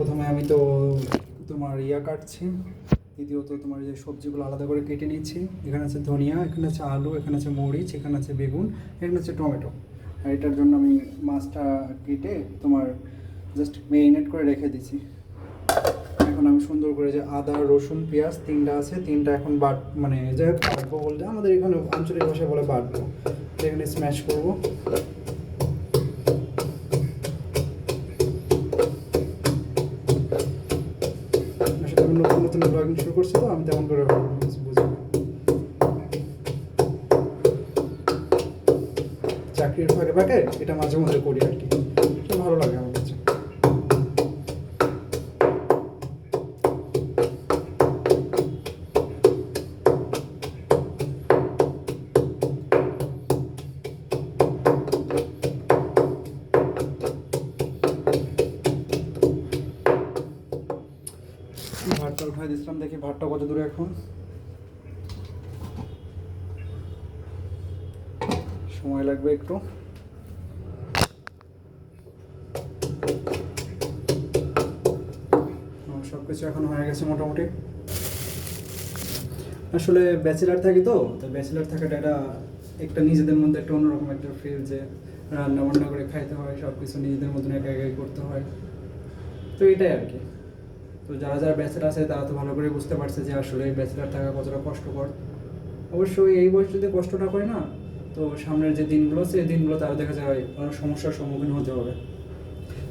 প্রথমে আমি তো তোমার কাটছি, দ্বিতীয়ত তোমার যে সবজিগুলো আলাদা করে কেটে নিচ্ছি। এখানে আছে ধনিয়া, এখানে আছে আলু, এখানে আছে মরিচ, এখানে আছে বেগুন, এখানে আছে টমেটো। আর এটার জন্য আমি মাছটা কেটে তোমার জাস্ট মেরিনেট করে রেখে দিচ্ছি। এখন আমি সুন্দর করে যে আদা রসুন পেঁয়াজ তিনটা আছে, তিনটা এখন মানে যাই হোক বাটবো বলতে আমাদের এখানে আঞ্চলিক ভাষায় বলে বাটবো। এখানে স্ম্যাশ করবো। আসলে আমি নতুন নতুন ব্লগিং শুরু করছি, তো আমি তেমন করে বুঝি না। চাকরির ফাঁকে ফাঁকে এটা মাঝে মধ্যে করি আর কি, এটা ভালো লাগে আমার কাছে। ভাতটা উঠাই দিয়েছিলাম, দেখি ভাতটা কত দূরে এখন। সময় লাগবে একটু। সব কিছু এখন হয়ে গেছে মোটামুটি। আসলে ব্যাচেলার থাকি, তো ব্যাচেলার থাকাটা একটা নিজেদের মধ্যে একটা অন্যরকম একটা ফিল, যে রান্না বান্না করে খাইতে হয়, সব কিছু নিজেদের মতন একা একাই করতে হয়। তো এটাই আর কি। তো যারা যারা ব্যাচেলার আছে তারা তো ভালো করে বুঝতে পারছে যে আসলে ব্যাচেলার থাকা কতটা কষ্টকর। অবশ্যই এই বয়স যদি কষ্ট না করে না, তো সামনের যে দিনগুলো সেই দিনগুলো তারা দেখা যায় অনেক সমস্যার সম্মুখীন হতে হবে।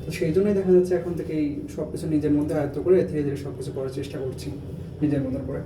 তো সেই জন্যই দেখা যাচ্ছে এখন থেকেই সব কিছু নিজের মধ্যে আয়ত্ত করে ধীরে ধীরে সব কিছু করার চেষ্টা করছি নিজের মতন করে।